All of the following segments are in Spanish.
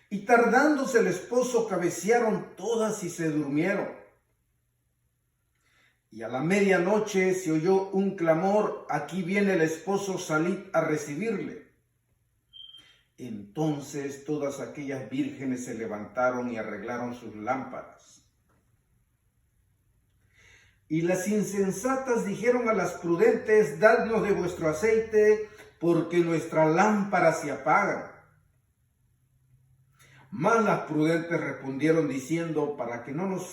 Y tardándose el esposo, cabecearon todas y se durmieron. Y a la medianoche se oyó un clamor: aquí viene el esposo, salid a recibirle. Entonces todas aquellas vírgenes se levantaron y arreglaron sus lámparas. Y las insensatas dijeron a las prudentes: dadnos de vuestro aceite, porque nuestras lámparas se apagan. Mas las prudentes respondieron diciendo: para que no nos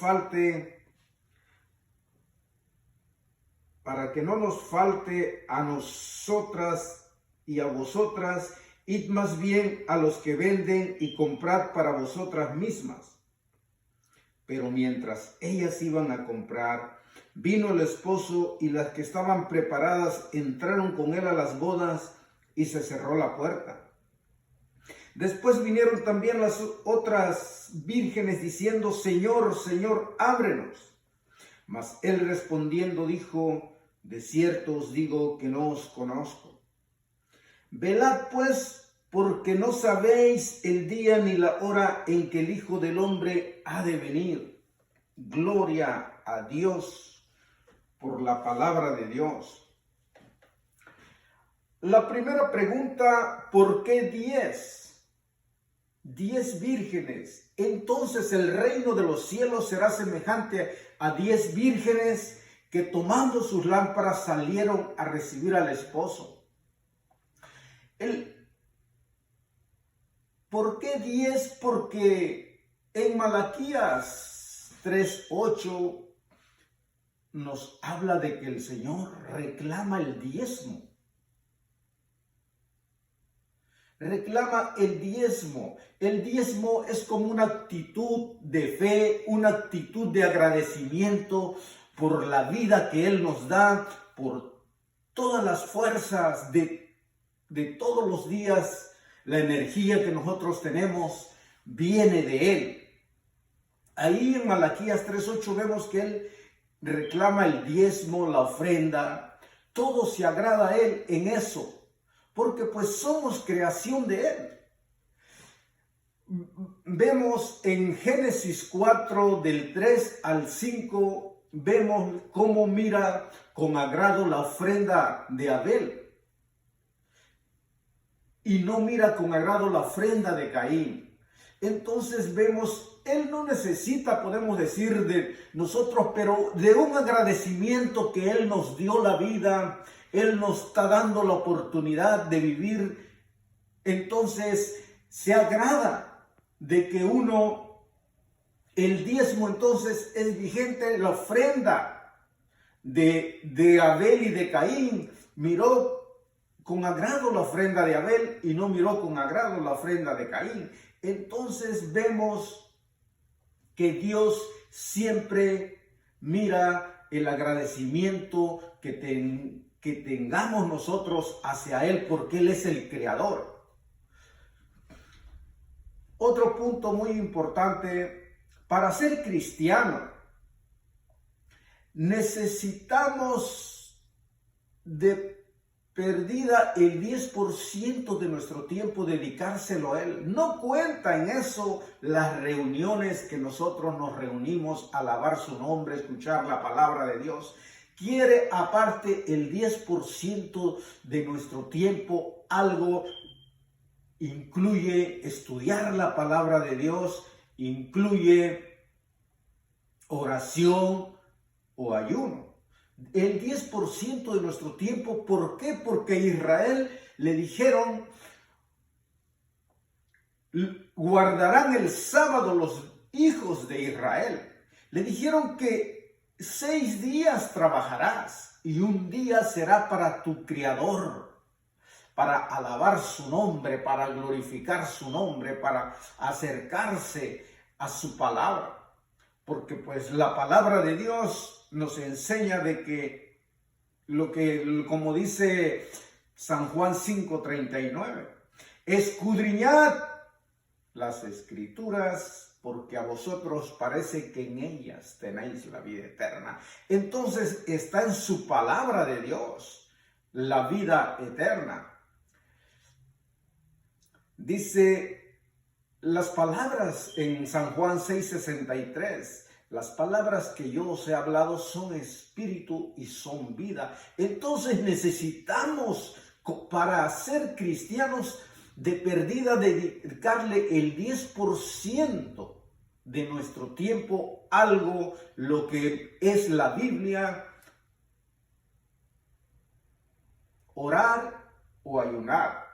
falte a nosotras y a vosotras, id más bien a los que venden y comprad para vosotras mismas. Pero mientras ellas iban a comprar, vino el esposo, y las que estaban preparadas entraron con él a las bodas, y se cerró la puerta. Después vinieron también las otras vírgenes diciendo: Señor, Señor, ábrenos. Mas él respondiendo dijo: de cierto os digo que no os conozco. Velad pues, porque no sabéis el día ni la hora en que el Hijo del Hombre ha de venir. Gloria a Dios por la palabra de Dios. La primera pregunta: ¿por qué 10? 10 vírgenes. Entonces el reino de los cielos será semejante a 10 vírgenes que tomando sus lámparas salieron a recibir al esposo. ¿Por qué 10? Porque en Malaquías 3:8 nos habla de que el Señor reclama el diezmo. Reclama el diezmo. El diezmo es como una actitud de fe, una actitud de agradecimiento por la vida que Él nos da, por todas las fuerzas de todos los días. La energía que nosotros tenemos viene de Él. Ahí en Malaquías 3:8 vemos que Él reclama el diezmo, la ofrenda. Todo se agrada a Él en eso, porque pues somos creación de Él. Vemos en Génesis 4, del 3 al 5, vemos cómo mira con agrado la ofrenda de Abel. Y no mira con agrado la ofrenda de Caín. Entonces vemos, Él no necesita, podemos decir, de nosotros, pero de un agradecimiento que Él nos dio la vida. Él nos está dando la oportunidad de vivir. Entonces se agrada de que el diezmo entonces es vigente. La ofrenda de Abel y de Caín, miró con agrado la ofrenda de Abel y no miró con agrado la ofrenda de Caín. Entonces vemos que Dios siempre mira el agradecimiento que tengamos nosotros hacia Él, porque Él es el creador. Otro punto muy importante: para ser cristiano necesitamos de perdida el 10% de nuestro tiempo dedicárselo a Él. No cuenta en eso las reuniones que nosotros nos reunimos a alabar su nombre, escuchar la palabra de Dios. Quiere aparte el 10% de nuestro tiempo, algo incluye estudiar la palabra de Dios, incluye oración o ayuno. El 10% de nuestro tiempo. ¿Por qué? Porque a Israel le dijeron: guardarán el sábado los hijos de Israel. Le dijeron que 6 días trabajarás y un día será para tu Creador, para alabar su nombre, para glorificar su nombre, para acercarse a su palabra. Porque pues la palabra de Dios nos enseña de que como dice San Juan 5:39, escudriñad las escrituras, porque a vosotros parece que en ellas tenéis la vida eterna. Entonces está en su palabra de Dios la vida eterna. Dice Las palabras en San Juan 6:63, las palabras que yo os he hablado son espíritu y son vida. Entonces necesitamos, para ser cristianos, de perdida dedicarle el 10% de nuestro tiempo a algo, lo que es la Biblia, orar o ayunar.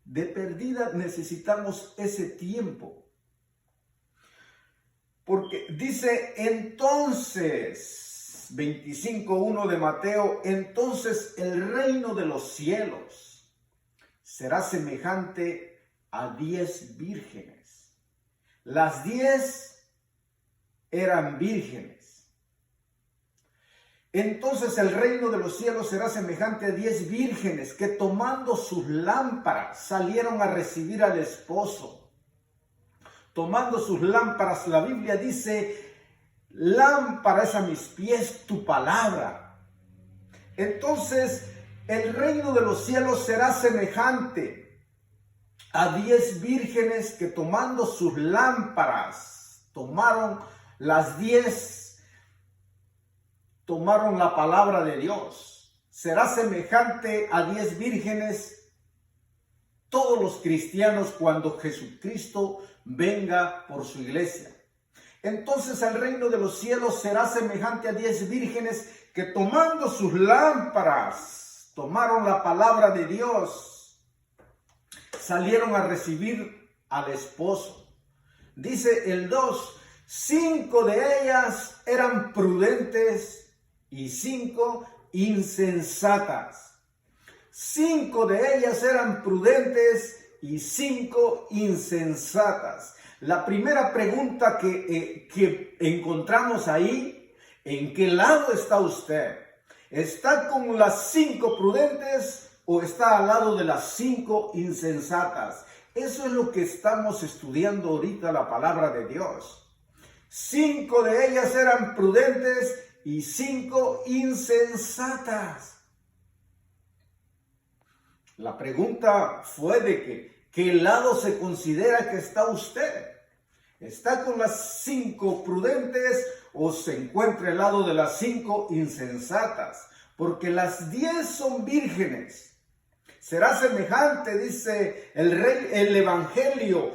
De perdida necesitamos ese tiempo. Porque dice entonces, 25:1 de Mateo, entonces el reino de los cielos será semejante a 10 vírgenes. Las 10 eran vírgenes. Entonces el reino de los cielos será semejante a 10 vírgenes que tomando sus lámparas salieron a recibir al esposo. Tomando sus lámparas, la Biblia dice, lámpara es a mis pies tu palabra. Entonces el reino de los cielos será semejante a 10 vírgenes que tomando sus lámparas, tomaron la palabra de Dios. Será semejante a 10 vírgenes todos los cristianos cuando Jesucristo venga por su iglesia. Entonces el reino de los cielos será semejante a 10 vírgenes que tomando sus lámparas, tomaron la palabra de Dios, salieron a recibir al esposo. Dice el 2, 5 de ellas eran prudentes y 5 insensatas. 5 de ellas eran prudentes y 5 insensatas. La primera pregunta que encontramos ahí, ¿en qué lado está usted? ¿Está con las 5 prudentes o está al lado de las 5 insensatas? Eso es lo que estamos estudiando ahorita, la palabra de Dios. 5 de ellas eran prudentes y 5 insensatas. La pregunta fue de ¿qué lado se considera que está usted? ¿Está con las 5 prudentes o se encuentra al lado de las 5 insensatas? Porque las 10 son vírgenes. Será semejante, dice el Evangelio,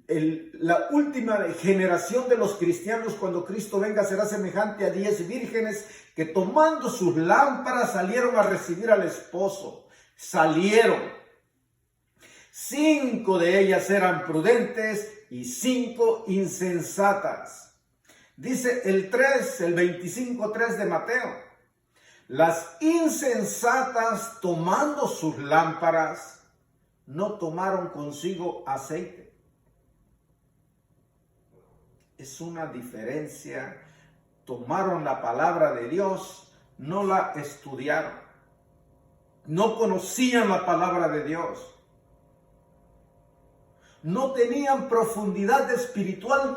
la última generación de los cristianos cuando Cristo venga será semejante a 10 vírgenes que tomando sus lámparas salieron a recibir al esposo. Salieron. 5 de ellas eran prudentes y 5 insensatas. Dice el 25:3 de Mateo. Las insensatas tomando sus lámparas no tomaron consigo aceite. Es una diferencia. Tomaron la palabra de Dios, no la estudiaron. No conocían la palabra de Dios. No tenían profundidad espiritual,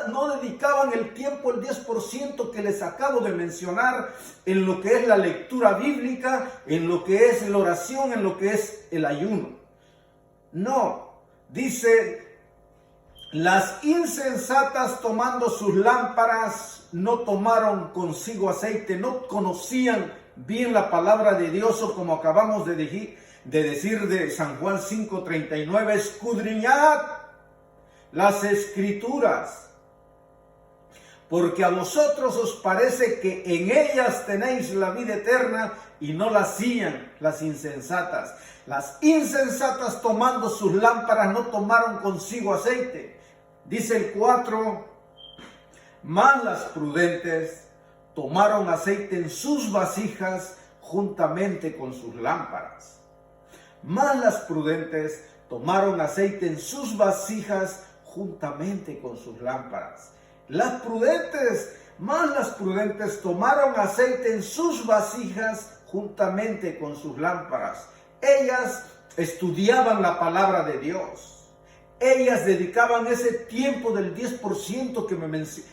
no dedicaban el tiempo, el 10% que les acabo de mencionar, en lo que es la lectura bíblica, en lo que es la oración, en lo que es el ayuno. No, dice, las insensatas tomando sus lámparas no tomaron consigo aceite, no conocían bien la palabra de Dios, o como acabamos de decir de San Juan 5:39, escudriñad las escrituras, porque a vosotros os parece que en ellas tenéis la vida eterna, y no la hacían las insensatas. Las insensatas tomando sus lámparas no tomaron consigo aceite. Dice el 4, mas las prudentes tomaron aceite en sus vasijas juntamente con sus lámparas. Mas las prudentes tomaron aceite en sus vasijas juntamente con sus lámparas. Las prudentes tomaron aceite en sus vasijas juntamente con sus lámparas. Ellas estudiaban la palabra de Dios. Ellas dedicaban ese tiempo del 10%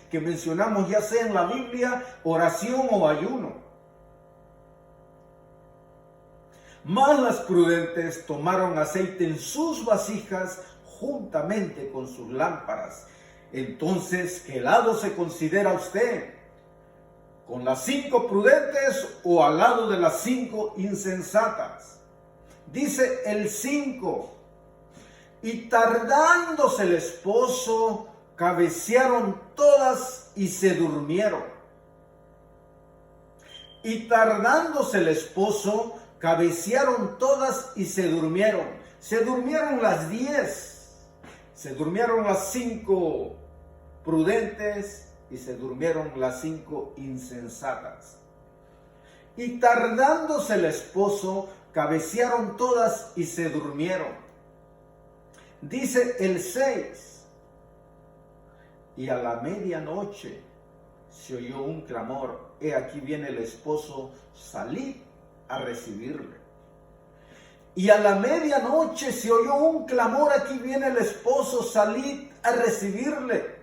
que mencionamos, ya sea en la Biblia, oración o ayuno. Mas las prudentes tomaron aceite en sus vasijas juntamente con sus lámparas. Entonces, ¿qué lado se considera usted? ¿Con las 5 prudentes o al lado de las 5 insensatas? Dice el 5. Y tardándose el esposo, cabecearon todas y se durmieron. Y tardándose el esposo, cabecearon todas y se durmieron. Se durmieron las 10. Se durmieron las 5 prudentes y se durmieron las 5 insensatas. Y tardándose el esposo, cabecearon todas y se durmieron. Dice el 6. Y a la medianoche se oyó un clamor. He aquí viene el esposo, salid a recibirle. Y a la medianoche se oyó un clamor. Aquí viene el esposo, salid a recibirle.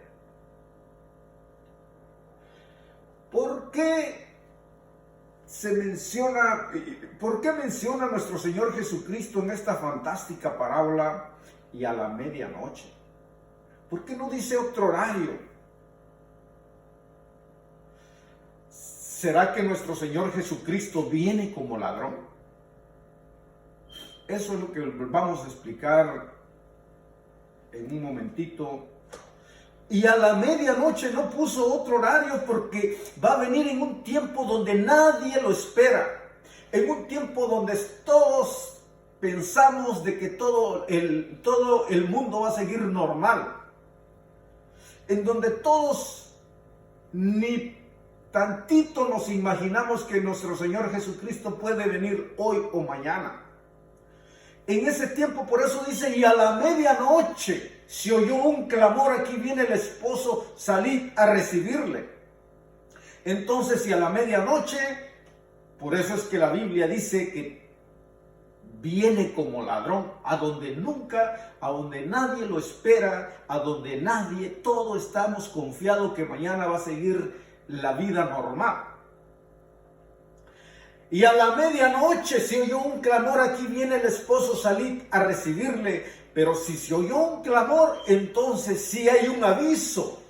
¿Por qué menciona nuestro Señor Jesucristo en esta fantástica parábola y a la medianoche? ¿Por qué no dice otro horario? ¿Será que nuestro Señor Jesucristo viene como ladrón? Eso es lo que vamos a explicar en un momentito. Y a la medianoche no puso otro horario porque va a venir en un tiempo donde nadie lo espera. En un tiempo donde todos pensamos de que todo el mundo va a seguir normal. En donde todos ni tantito nos imaginamos que nuestro Señor Jesucristo puede venir hoy o mañana. En ese tiempo, por eso dice, y a la medianoche se oyó un clamor, aquí viene el esposo, salid a recibirle. Entonces, si a la medianoche, por eso es que la Biblia dice que viene como ladrón, a donde nadie lo espera, a donde todos estamos confiados que mañana va a seguir la vida normal. Y a la medianoche se oyó un clamor, aquí viene el esposo, salid a recibirle. Pero si se oyó un clamor, entonces sí hay un aviso.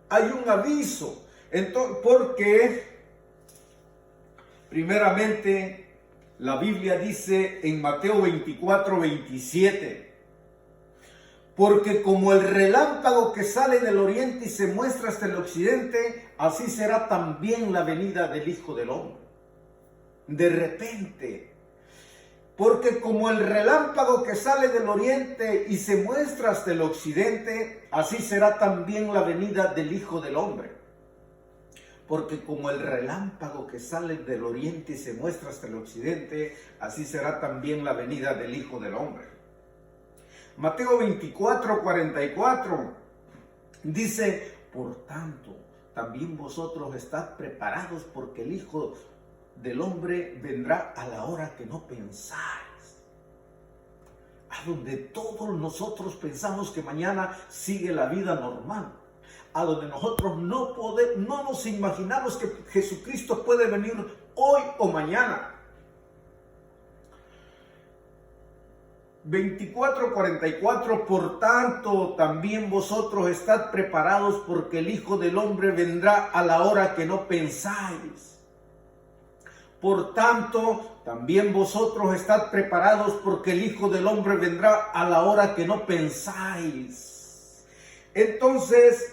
Hay un aviso. Entonces, porque primeramente la Biblia dice en Mateo 24:27. Porque como el relámpago que sale del oriente y se muestra hasta el occidente, así será también la venida del Hijo del Hombre. De repente. Porque como el relámpago que sale del oriente y se muestra hasta el occidente, así será también la venida del Hijo del Hombre. Porque como el relámpago que sale del oriente y se muestra hasta el occidente, así será también la venida del Hijo del Hombre. Mateo 24:44 dice, por tanto, también vosotros estad preparados porque el Hijo del Hombre vendrá a la hora que no pensáis. A donde todos nosotros pensamos que mañana sigue la vida normal. A donde nosotros no nos imaginamos que Jesucristo puede venir hoy o mañana. 24:44, por tanto, también vosotros estad preparados porque el Hijo del Hombre vendrá a la hora que no pensáis. Por tanto, también vosotros estad preparados porque el Hijo del Hombre vendrá a la hora que no pensáis. Entonces,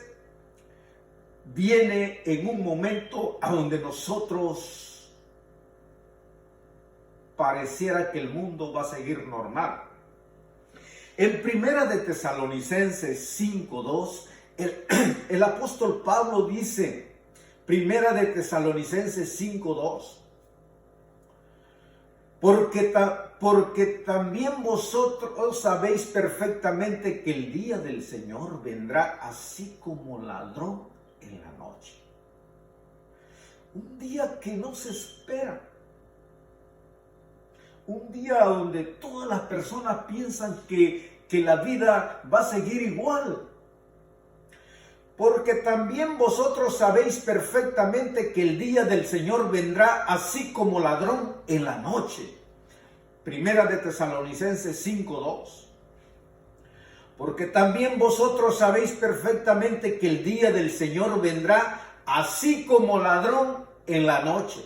viene en un momento a donde nosotros pareciera que el mundo va a seguir normal. En Primera de Tesalonicenses 5:2, el apóstol Pablo dice, Primera de Tesalonicenses 5:2, porque también vosotros sabéis perfectamente que el día del Señor vendrá así como ladrón en la noche. Un día que no se espera. Un día donde todas las personas piensan que la vida va a seguir igual. Porque también vosotros sabéis perfectamente que el día del Señor vendrá así como ladrón en la noche. Primera de Tesalonicenses 5:2. Porque también vosotros sabéis perfectamente que el día del Señor vendrá así como ladrón en la noche.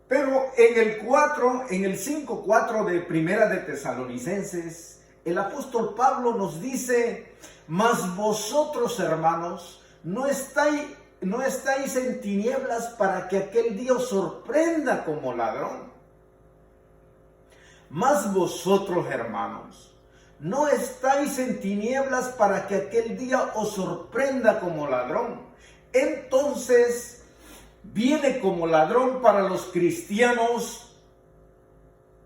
Pero en el 5:4 de Primera de Tesalonicenses, el apóstol Pablo nos dice: mas vosotros, hermanos, no estáis en tinieblas para que aquel día os sorprenda como ladrón. Mas vosotros, hermanos, no estáis en tinieblas para que aquel día os sorprenda como ladrón. Entonces viene como ladrón para los cristianos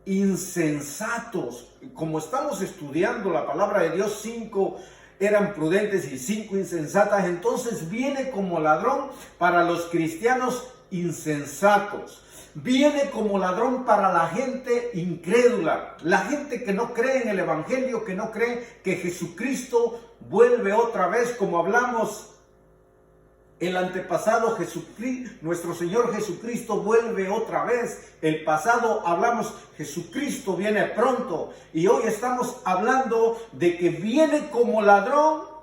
insensatos. Como estamos estudiando la palabra de Dios, 5 eran prudentes y 5 insensatas. Entonces viene como ladrón para los cristianos insensatos. Viene como ladrón para la gente incrédula, la gente que no cree en el Evangelio, que no cree que Jesucristo vuelve otra vez, como hablamos el antepasado. Jesucristo, nuestro Señor Jesucristo vuelve otra vez. El pasado hablamos, Jesucristo viene pronto, y hoy estamos hablando de que viene como ladrón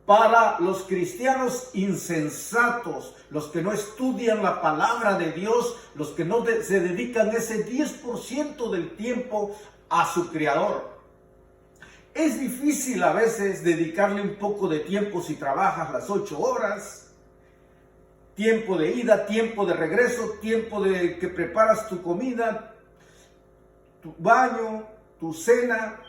para los cristianos insensatos, los que no estudian la palabra de Dios, los que no se dedican ese 10% del tiempo a su Creador. Es difícil a veces dedicarle un poco de tiempo si trabajas las 8 horas, tiempo de ida, tiempo de regreso, tiempo de que preparas tu comida, tu baño, tu cena.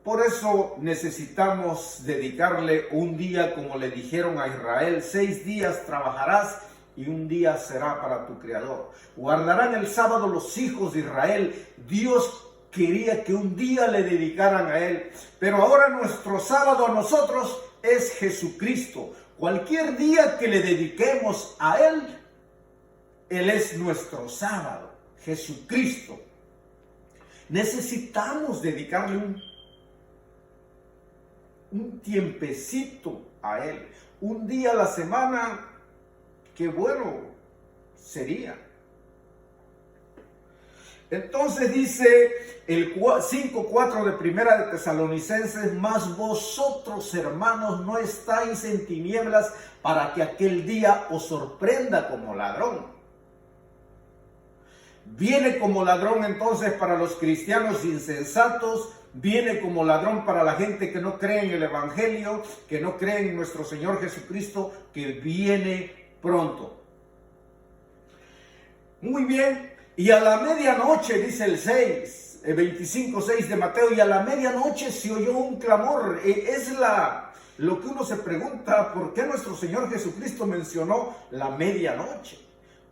Por eso necesitamos dedicarle un día, como le dijeron a Israel: 6 días trabajarás y un día será para tu Creador. Guardarán el sábado los hijos de Israel. Dios quería que un día le dedicaran a Él. Pero ahora nuestro sábado a nosotros es Jesucristo. Cualquier día que le dediquemos a Él, Él es nuestro sábado, Jesucristo. Necesitamos dedicarle un tiempecito a Él, un día a la semana. Qué bueno sería. Entonces dice el 5:4 de Primera de Tesalonicenses: mas vosotros, hermanos, no estáis en tinieblas para que aquel día os sorprenda como ladrón. Viene como ladrón entonces para los cristianos insensatos. Viene como ladrón para la gente que no cree en el Evangelio, que no cree en nuestro Señor Jesucristo, que viene pronto. Muy bien, y a la medianoche, dice el 25:6 de Mateo, y a la medianoche se oyó un clamor. Lo que uno se pregunta: ¿por qué nuestro Señor Jesucristo mencionó la medianoche?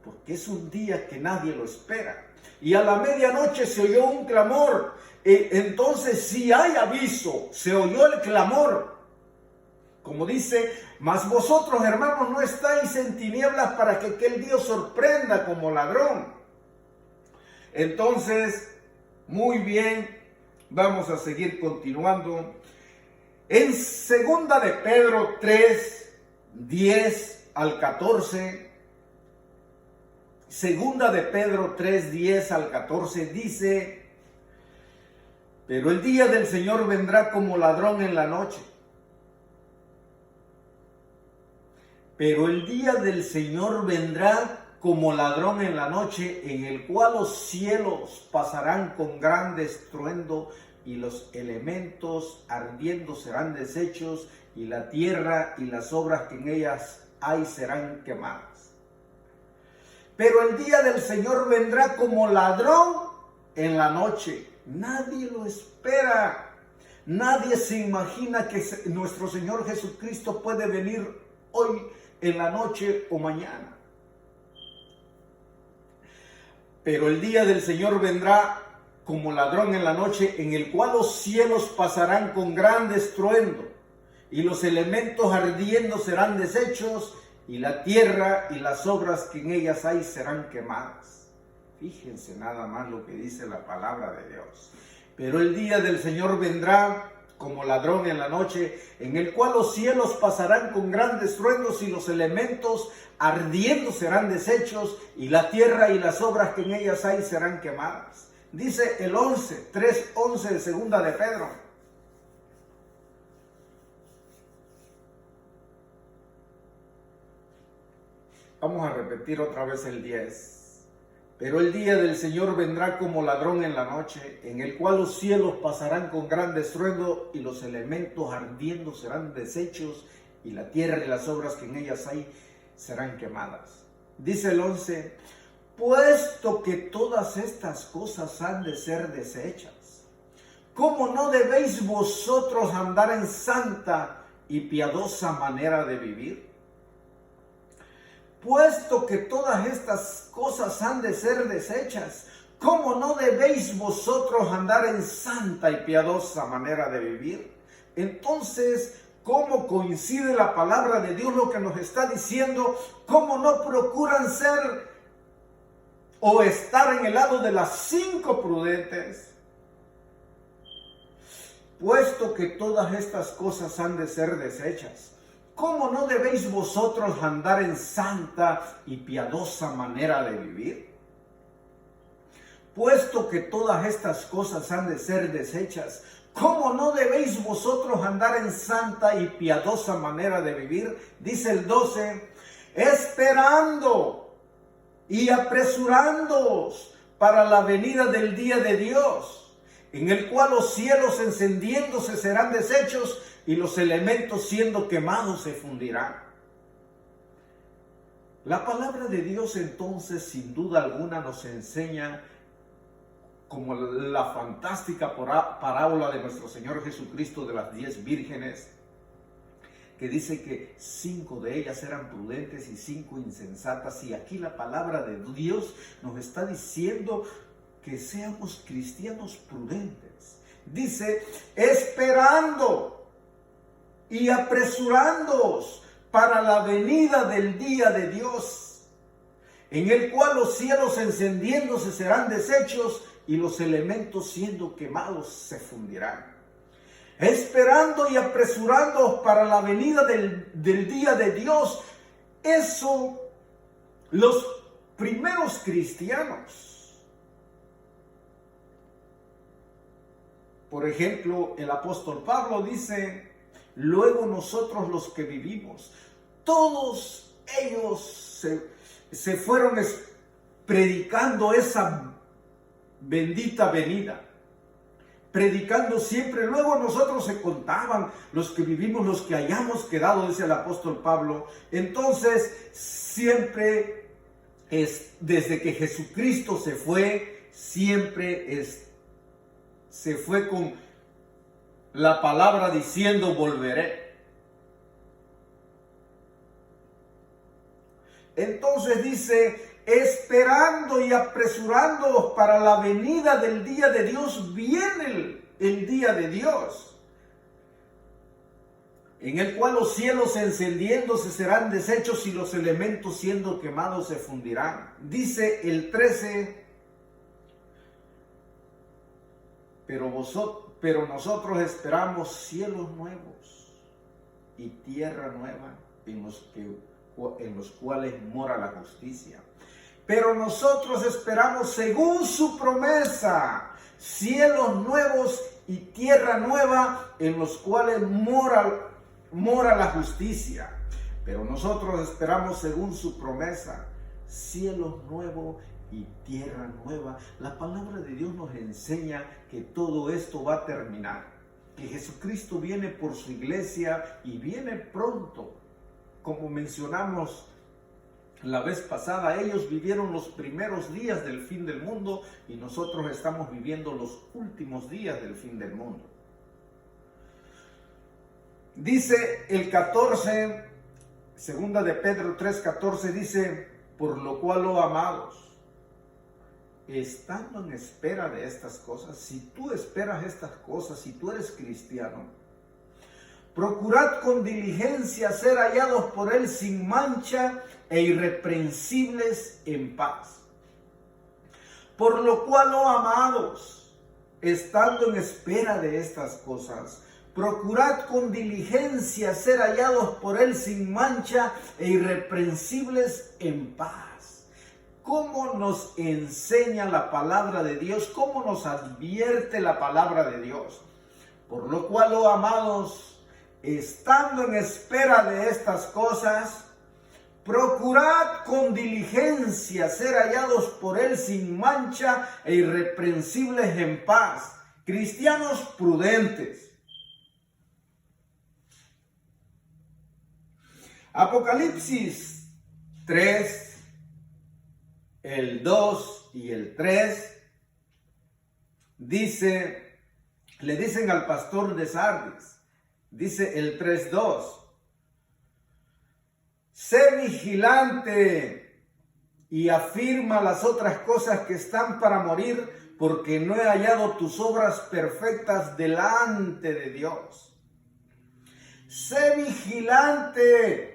Porque es un día que nadie lo espera. Y a la medianoche se oyó un clamor. Entonces, si hay aviso, se oyó el clamor. Como dice: mas vosotros, hermanos, no estáis en tinieblas para que aquel día os sorprenda como ladrón. Entonces, muy bien, vamos a seguir continuando. En 2 de Pedro 3, 10 al 14, 2 de Pedro 3, 10 al 14 dice: pero el día del Señor vendrá como ladrón en la noche. Pero el día del Señor vendrá como ladrón en la noche, en el cual los cielos pasarán con gran estruendo, y los elementos ardiendo serán deshechos, y la tierra y las obras que en ellas hay serán quemadas. Pero el día del Señor vendrá como ladrón en la noche. Nadie lo espera. Nadie se imagina que nuestro Señor Jesucristo puede venir hoy en la noche o mañana. Pero el día del Señor vendrá como ladrón en la noche, en el cual los cielos pasarán con gran estruendo, y los elementos ardiendo serán deshechos, y la tierra y las obras que en ellas hay serán quemadas. Fíjense nada más lo que dice la palabra de Dios. Pero el día del Señor vendrá como ladrón en la noche, en el cual los cielos pasarán con grandes truenos, y los elementos ardiendo serán deshechos, y la tierra y las obras que en ellas hay serán quemadas. Dice el 11, 3:11 de segunda de Pedro. Vamos a repetir otra vez el 10. Pero el día del Señor vendrá como ladrón en la noche, en el cual los cielos pasarán con gran estruendo y los elementos ardiendo serán deshechos y la tierra y las obras que en ellas hay serán quemadas. Dice el 11, puesto que todas estas cosas han de ser deshechas, ¿cómo no debéis vosotros andar en santa y piadosa manera de vivir? Puesto que todas estas cosas han de ser deshechas, ¿cómo no debéis vosotros andar en santa y piadosa manera de vivir? Entonces, ¿cómo coincide la palabra de Dios lo que nos está diciendo? ¿Cómo no procuran ser o estar en el lado de las 5 prudentes? Puesto que todas estas cosas han de ser deshechas, ¿cómo no debéis vosotros andar en santa y piadosa manera de vivir? Puesto que todas estas cosas han de ser deshechas, ¿cómo no debéis vosotros andar en santa y piadosa manera de vivir? Dice el 12, esperando y apresurándoos para la venida del día de Dios, en el cual los cielos encendiéndose serán deshechos y los elementos siendo quemados se fundirán. La palabra de Dios entonces sin duda alguna nos enseña, como la fantástica parábola de nuestro Señor Jesucristo de las 10 vírgenes, que dice que 5 de ellas eran prudentes y 5 insensatas. Y aquí la palabra de Dios nos está diciendo que seamos cristianos prudentes. Dice, esperando y apresurándoos para la venida del día de Dios, en el cual los cielos encendiéndose serán deshechos y los elementos siendo quemados se fundirán. Esperando y apresurándoos para la venida del día de Dios. Eso, los primeros cristianos, por ejemplo, el apóstol Pablo dice, luego nosotros los que vivimos, todos ellos se fueron predicando esa bendita venida, predicando siempre. Luego nosotros se contaban los que vivimos, los que hayamos quedado, dice el apóstol Pablo. Entonces siempre desde que Jesucristo se fue, siempre se fue con la palabra diciendo volveré. Entonces dice, esperando y apresurándoos para la venida del día de Dios. Viene el día de Dios, en el cual los cielos encendiéndose serán deshechos y los elementos siendo quemados se fundirán. Dice el 13, pero nosotros esperamos cielos nuevos y tierra nueva en los cuales mora la justicia. Pero nosotros esperamos según su promesa cielos nuevos y tierra nueva en los cuales mora la justicia. Pero nosotros esperamos según su promesa cielos nuevos y tierra nueva. La palabra de Dios nos enseña que todo esto va a terminar, que Jesucristo viene por su iglesia y viene pronto. Como mencionamos la vez pasada, ellos vivieron los primeros días del fin del mundo y nosotros estamos viviendo los últimos días del fin del mundo. Dice el 14, segunda de Pedro 3:14, dice, por lo cual, oh amados, estando en espera de estas cosas, si tú esperas estas cosas, si tú eres cristiano, procurad con diligencia ser hallados por Él sin mancha e irreprensibles en paz. Por lo cual, oh amados, estando en espera de estas cosas, procurad con diligencia ser hallados por Él sin mancha e irreprensibles en paz. cómo nos enseña la palabra de Dios, cómo nos advierte la palabra de Dios. Por lo cual, oh amados, estando en espera de estas cosas, procurad con diligencia ser hallados por Él sin mancha e irreprensibles en paz, cristianos prudentes. Apocalipsis 3, el 2 y el 3, le dicen al pastor de Sardis, dice el 3:2, sé vigilante y afirma las otras cosas que están para morir, porque no he hallado tus obras perfectas delante de Dios. Sé vigilante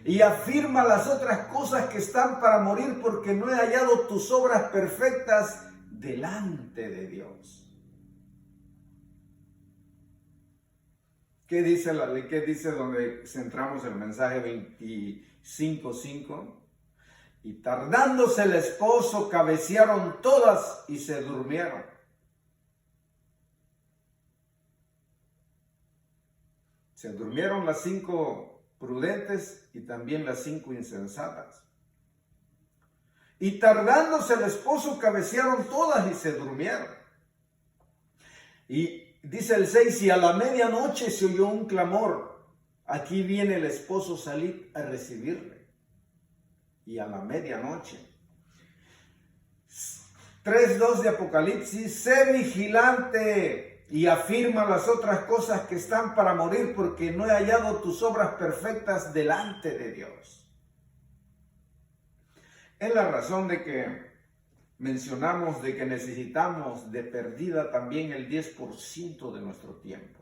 y afirma las otras cosas que están para morir, porque no he hallado tus obras perfectas delante de Dios. ¿Qué dice la ley? ¿Qué dice donde centramos el mensaje 25:5? Y tardándose el esposo, cabecearon todas y se durmieron. Se durmieron las 5 prudentes y también las 5 insensatas. Y tardándose el esposo, cabecearon todas y se durmieron. Y dice el 6, y a la medianoche se oyó un clamor. Aquí viene el esposo, salid a recibirle. Y a la medianoche. 3:2 de Apocalipsis, sé vigilante y afirma las otras cosas que están para morir, porque no he hallado tus obras perfectas delante de Dios. Es la razón de que mencionamos de que necesitamos de perdida también el 10% de nuestro tiempo.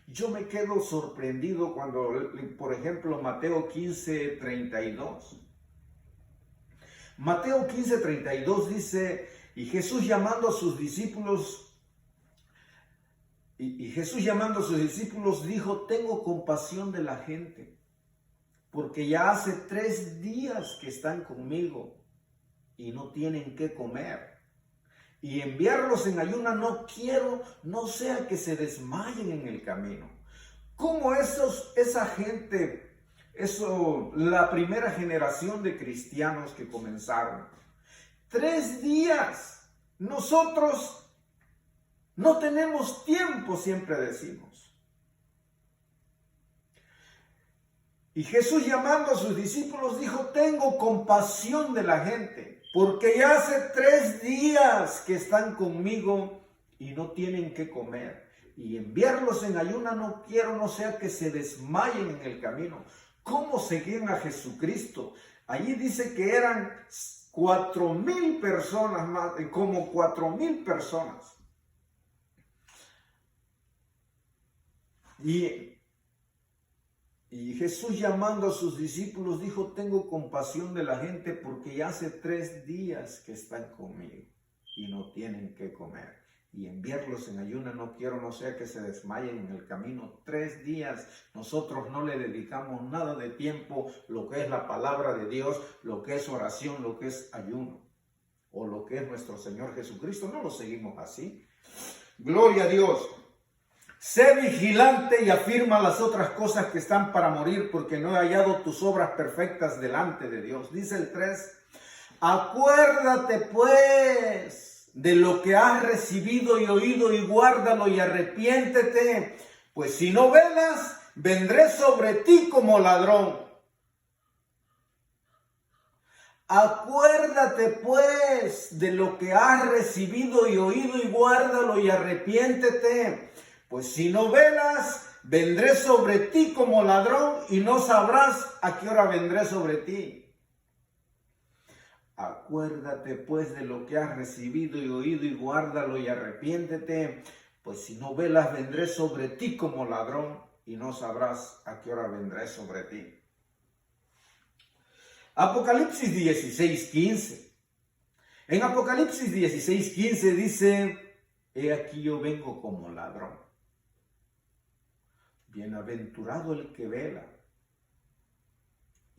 Yo me quedo sorprendido cuando, por ejemplo, Mateo 15:32. Mateo 15:32 dice, y Jesús llamando a sus discípulos, dijo, tengo compasión de la gente, porque ya hace 3 días que están conmigo y no tienen qué comer. Y enviarlos en ayuna no quiero, no sea que se desmayen en el camino. ¿Cómo esa gente, la primera generación de cristianos que comenzaron? 3 días. Nosotros no tenemos tiempo, siempre decimos. Y Jesús, llamando a sus discípulos, dijo, tengo compasión de la gente, porque ya hace 3 días que están conmigo y no tienen qué comer. Y enviarlos en ayuna no quiero, no sea que se desmayen en el camino. ¿Cómo seguían a Jesucristo? Allí dice que eran 4,000 personas más, como 4,000 personas. Y Jesús, llamando a sus discípulos, dijo, tengo compasión de la gente, porque ya hace 3 días que están conmigo y no tienen qué comer. Y enviarlos en ayuna no quiero, no sea que se desmayen en el camino. 3 días nosotros no le dedicamos nada de tiempo, lo que es la palabra de Dios, lo que es oración, lo que es ayuno, o lo que es nuestro Señor Jesucristo. No lo seguimos así. Gloria a Dios. Sé vigilante y afirma las otras cosas que están para morir, porque no he hallado tus obras perfectas delante de Dios. Dice el 3, acuérdate pues de lo que has recibido y oído, y guárdalo y arrepiéntete, pues si no velas, vendré sobre ti como ladrón. Acuérdate pues de lo que has recibido y oído, y guárdalo y arrepiéntete. Pues si no velas, vendré sobre ti como ladrón, y no sabrás a qué hora vendré sobre ti. Acuérdate pues de lo que has recibido y oído, y guárdalo y arrepiéntete. Pues si no velas, vendré sobre ti como ladrón, y no sabrás a qué hora vendré sobre ti. Apocalipsis 16:15. En Apocalipsis 16:15 dice, he aquí yo vengo como ladrón. Bienaventurado el que vela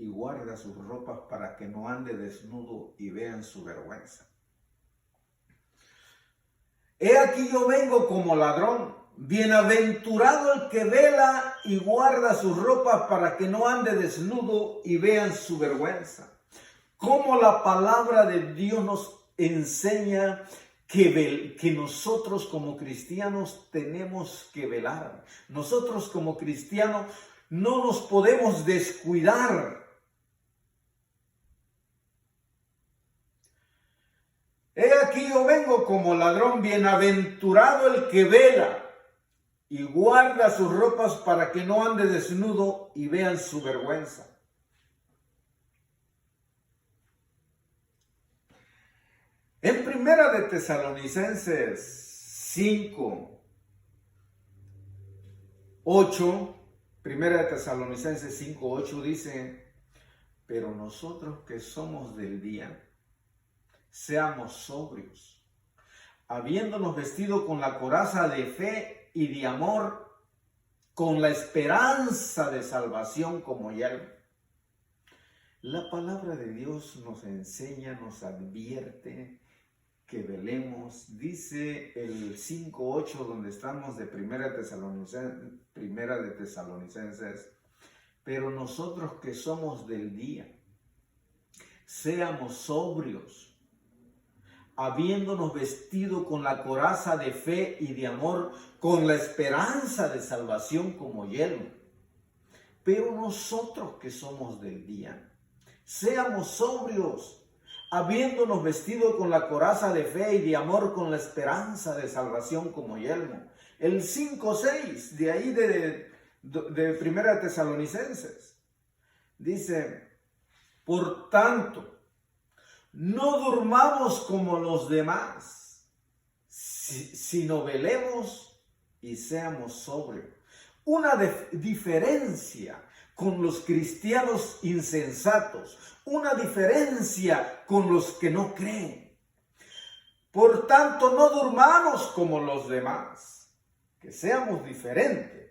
y guarda sus ropas para que no ande desnudo y vean su vergüenza. He aquí yo vengo como ladrón. Bienaventurado el que vela y guarda sus ropas para que no ande desnudo y vean su vergüenza. Como la palabra de Dios nos enseña que nosotros como cristianos tenemos que velar. Nosotros como cristianos no nos podemos descuidar. He aquí yo vengo como ladrón, bienaventurado el que vela y guarda sus ropas para que no ande desnudo y vean su vergüenza. En Primera de Tesalonicenses 5:8, Primera de Tesalonicenses 5:8 dice: pero nosotros que somos del día, seamos sobrios, habiéndonos vestido con la coraza de fe y de amor, con la esperanza de salvación como yelmo. La palabra de Dios nos enseña, nos advierte que velemos. Dice el 5:8 donde estamos de Primera de Tesalonicenses, pero nosotros que somos del día, seamos sobrios, habiéndonos vestido con la coraza de fe y de amor, con la esperanza de salvación como yelmo. Pero nosotros que somos del día, seamos sobrios, habiéndonos vestido con la coraza de fe y de amor, con la esperanza de salvación como yelmo. El 5:6 de ahí de Primera de Tesalonicenses dice: por tanto, no durmamos como los demás, sino velemos y seamos sobrios. Una diferencia con los cristianos insensatos, una diferencia con los que no creen. Por tanto, no durmamos como los demás, que seamos diferentes.